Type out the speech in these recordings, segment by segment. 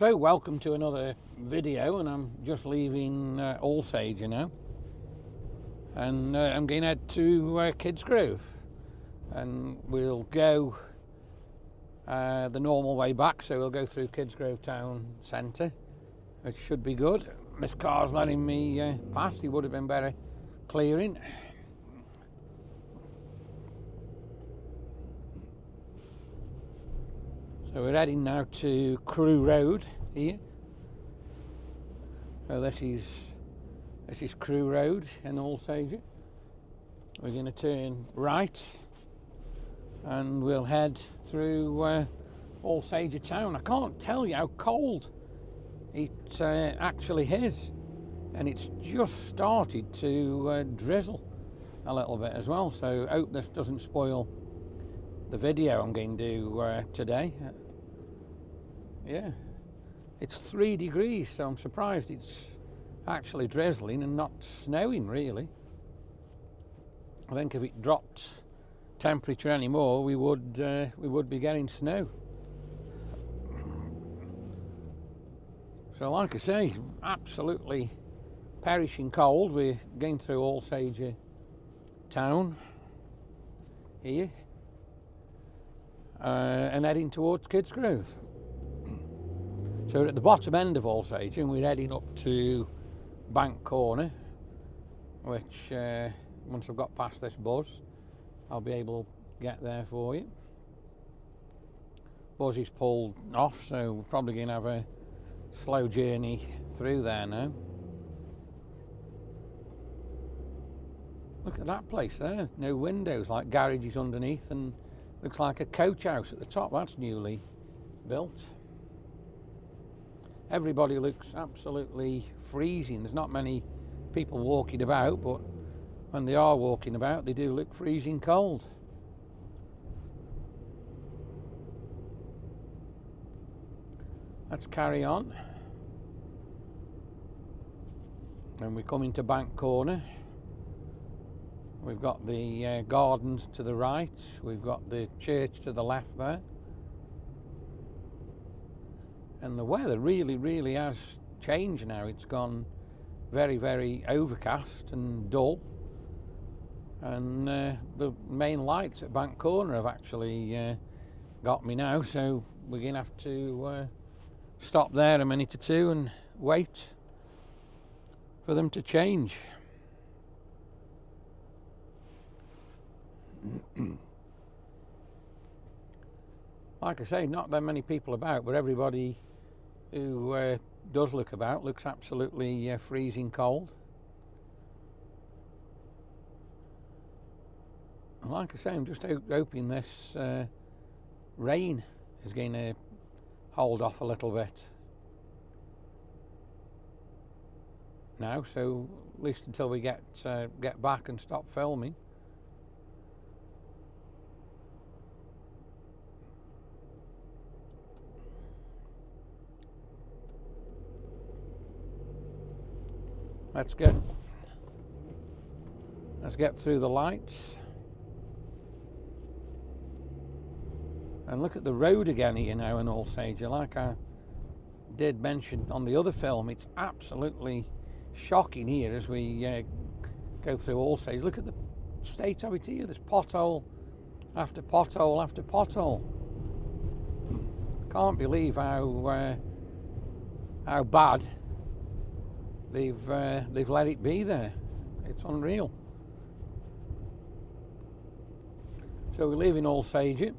So welcome to another video, and I'm just leaving Alsager now, and I'm going to head to Kidsgrove, and we'll go the normal way back, so we'll go through Kidsgrove town centre, which should be good. This car's letting me past. He would have been better clearing. So we're heading now to Crew Road here. So this is Crew Road in Alsager. We're going to turn right and we'll head through Alsager town. I can't tell you how cold it actually is, and it's just started to drizzle a little bit as well. So I hope this doesn't spoil the video I'm going to do today. Yeah, it's 3 degrees, so I'm surprised it's actually drizzling and not snowing really. I think if it dropped temperature anymore, we would be getting snow. So like I say, absolutely perishing cold. We're going through Alsager town here and heading towards Kidsgrove. So we're at the bottom end of Alsager and we're heading up to Bank Corner, which once I've got past this buzz, I'll be able to get there for you. Buzz is pulled off, so we're probably going to have a slow journey through there now. Look at that place there, no windows, like garages underneath, and looks like a coach house at the top. That's newly built. Everybody looks absolutely freezing. There's not many people walking about, but when they are walking about, they do look freezing cold. Let's carry on. And we come into Bank Corner. We've got the gardens to the right. We've got the church to the left there. And the weather really has changed now. It's gone very overcast and dull. And the main lights at Bank Corner have actually got me now, so we're going to have to stop there a minute or two and wait for them to change. Like I say, not that many people about, but everybody who does look about looks absolutely freezing cold. And like I say, I'm just hoping this rain is going to hold off a little bit now, so at least until we get back and stop filming. Let's get through the lights and look at the road again here now in Alsager. Like I did mention on the other film, it's absolutely shocking here as we go through Alsager. Look at the state of it here. There's pothole after pothole after pothole. Can't believe how bad they've let it be there. It's unreal. So we're leaving Alsager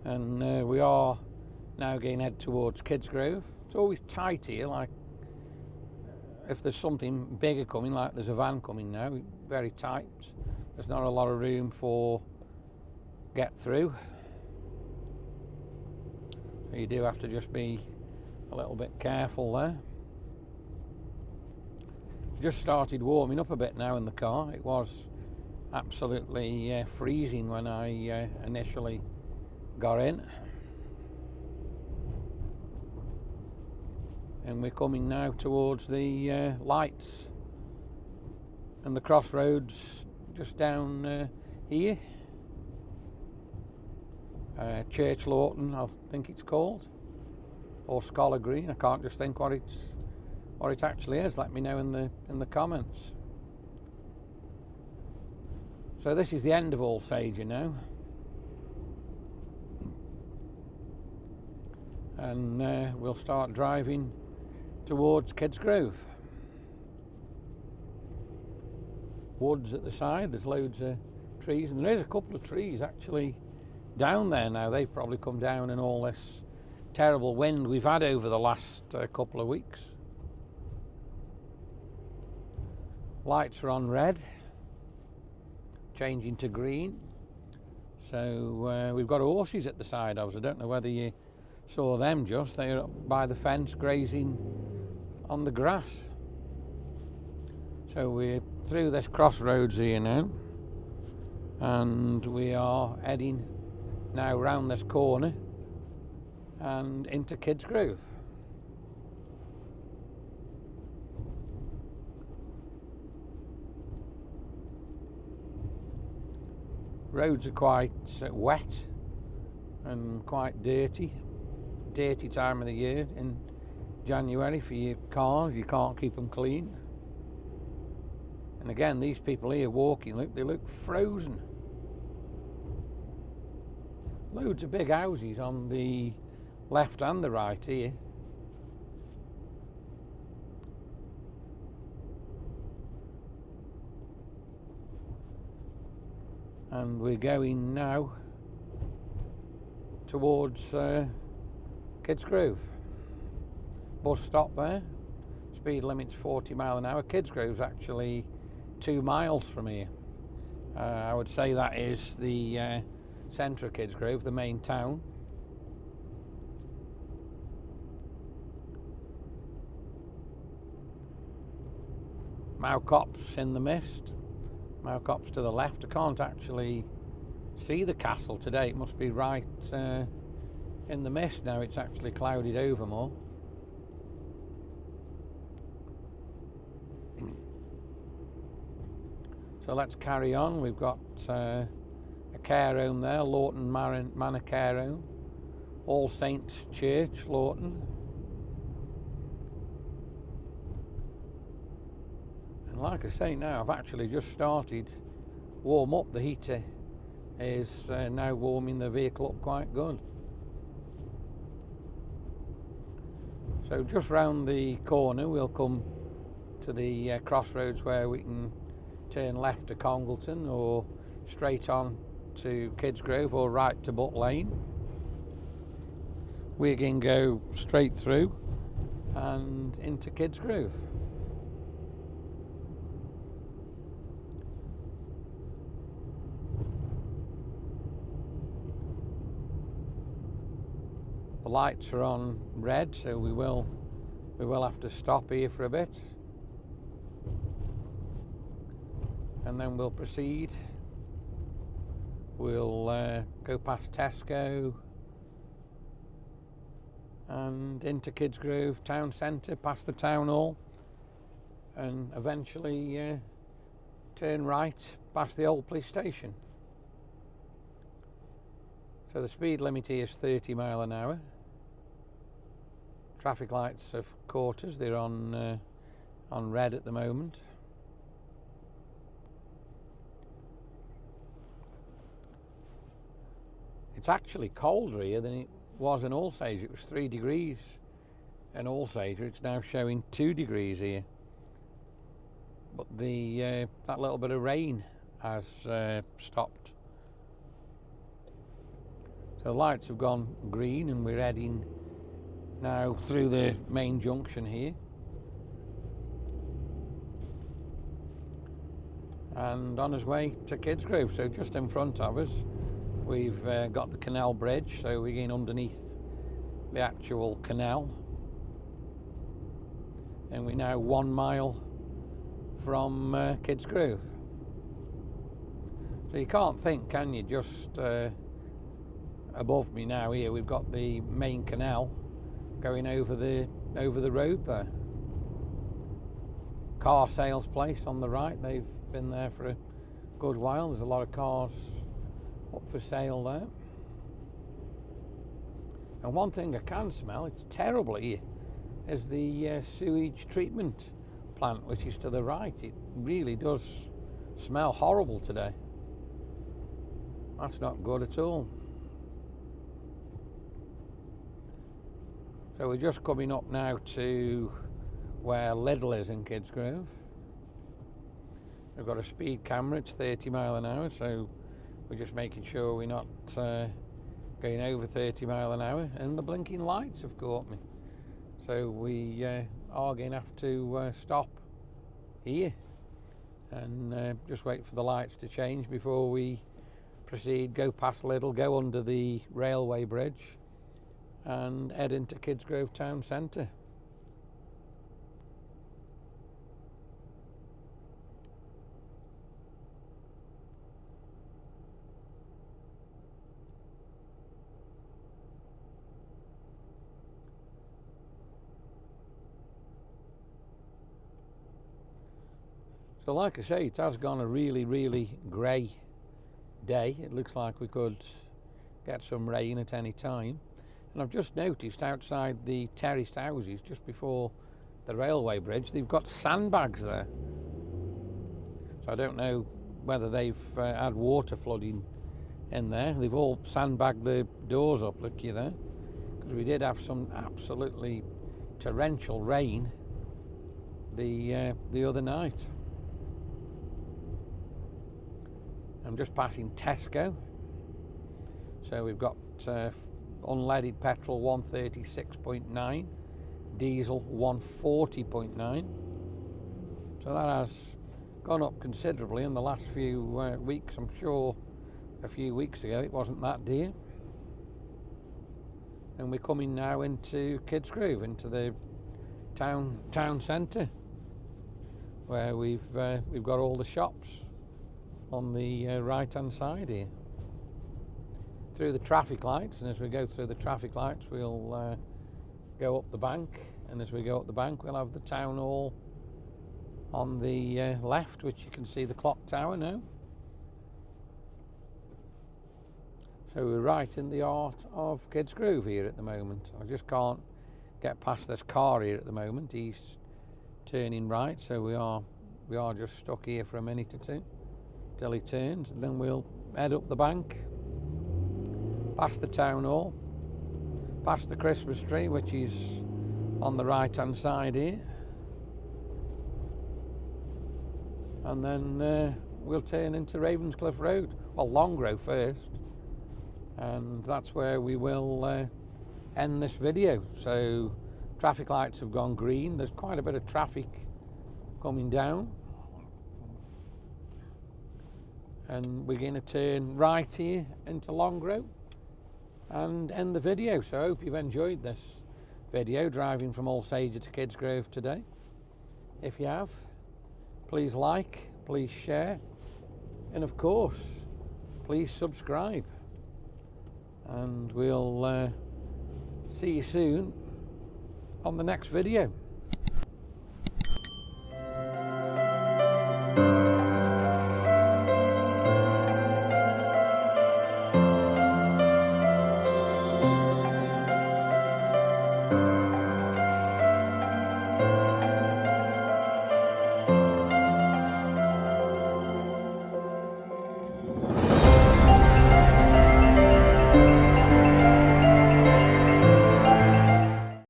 and we are now going to head towards Kidsgrove. It's always tight here, like if there's something bigger coming, like there's a van coming now, very tight. There's not a lot of room for get through. So you do have to just be a little bit careful there. Just started warming up a bit now in the car. It was absolutely freezing when I initially got in. And we're coming now towards the lights and the crossroads just down here. Church Lawton, I think it's called. or scholar green. I can't just think what it actually is. Let me know in the comments. So this is the end of Alsager now, and we'll start driving towards Kidsgrove. Woods at the side, there's loads of trees, and there is a couple of trees actually down there now. They've probably come down in all this terrible wind we've had over the last couple of weeks. Lights are on red, changing to green. So we've got horses at the side of us. I don't know whether you saw them, just they're up by the fence grazing on the grass. So we're through this crossroads here now, and we are heading now round this corner and into Kidsgrove. Roads are quite wet and quite dirty time of the year in January for your cars. You can't keep them clean. And again, these people here walking, look, they look frozen. Loads of big houses on the left and the right here. And we're going now towards Kidsgrove. Bus stop there. Speed limit's 40 miles an hour. Kidsgrove's actually 2 miles from here. I would say that is the centre of Kidsgrove, the main town. Copse in the mist. Copse to the left. I can't actually see the castle today. It must be right in the mist now. It's actually clouded over more. So let's carry on. We've got a care home there, Lawton Manor Care Home, All Saints Church, Lawton. And like I say now, I've actually just started warm up. The heater is now warming the vehicle up quite good. So just round the corner we'll come to the crossroads where we can turn left to Congleton or straight on to Kidsgrove or right to Butt Lane. We can go straight through and into Kidsgrove. The lights are on red, so we will have to stop here for a bit. And then we'll proceed. We'll go past Tesco and into Kidsgrove town centre, past the town hall, and eventually turn right past the old police station. So the speed limit here is 30 miles an hour. Traffic lights have caught us. They're on red at the moment. It's actually colder here than it was in Alsager. It was 3 degrees in Alsager. It's now showing 2 degrees here. But that little bit of rain has stopped. So the lights have gone green and we're heading now through the main junction here. And on his way to Kidsgrove. So just in front of us we've got the canal bridge, so we're going underneath the actual canal, and we're now 1 mile from Kidsgrove. So you can't think, can you? Just above me now here we've got the main canal going over the road there. Car sales place on the right. They've been there for a good while. There's a lot of cars up for sale there. And one thing I can smell, it's terrible here, is the sewage treatment plant, which is to the right. It really does smell horrible today. That's not good at all. So we're just coming up now to where Lidl is in Kidsgrove. We've got a speed camera, it's 30 mile an hour, so we're just making sure we're not going over 30 mile an hour, and the blinking lights have caught me. So we are going to have to stop here and just wait for the lights to change before we proceed, go past Lidl, go under the railway bridge and head into Kidsgrove town centre. So like I say, it has gone a really, really grey day. It looks like we could get some rain at any time. And I've just noticed outside the terraced houses just before the railway bridge, they've got sandbags there. So I don't know whether they've had water flooding in there. They've all sandbagged the doors up, look you there. Because we did have some absolutely torrential rain the other night. I'm just passing Tesco. So we've got unleaded petrol 136.9, diesel 140.9. So that has gone up considerably in the last few weeks. I'm sure a few weeks ago it wasn't that dear. And we're coming now into Kidsgrove, into the town centre, where we've got all the shops on the right hand side here. Through the traffic lights, and as we go through the traffic lights we'll go up the bank, and as we go up the bank we'll have the town hall on the left, which you can see the clock tower now. So we're right in the heart of Kidsgrove here at the moment. I just can't get past this car here at the moment. He's turning right, so we are just stuck here for a minute or two till he turns, and then we'll head up the bank, past the town hall, past the Christmas tree, which is on the right hand side here, and then we'll turn into Ravenscliff Road, well, Longrow first, and that's where we will end this video. So traffic lights have gone green. There's quite a bit of traffic coming down, and we're going to turn right here into Longrow and end the video. So I hope you've enjoyed this video driving from Alsager to Kidsgrove today. If you have, please like, please share, and of course please subscribe, and we'll see you soon on the next video.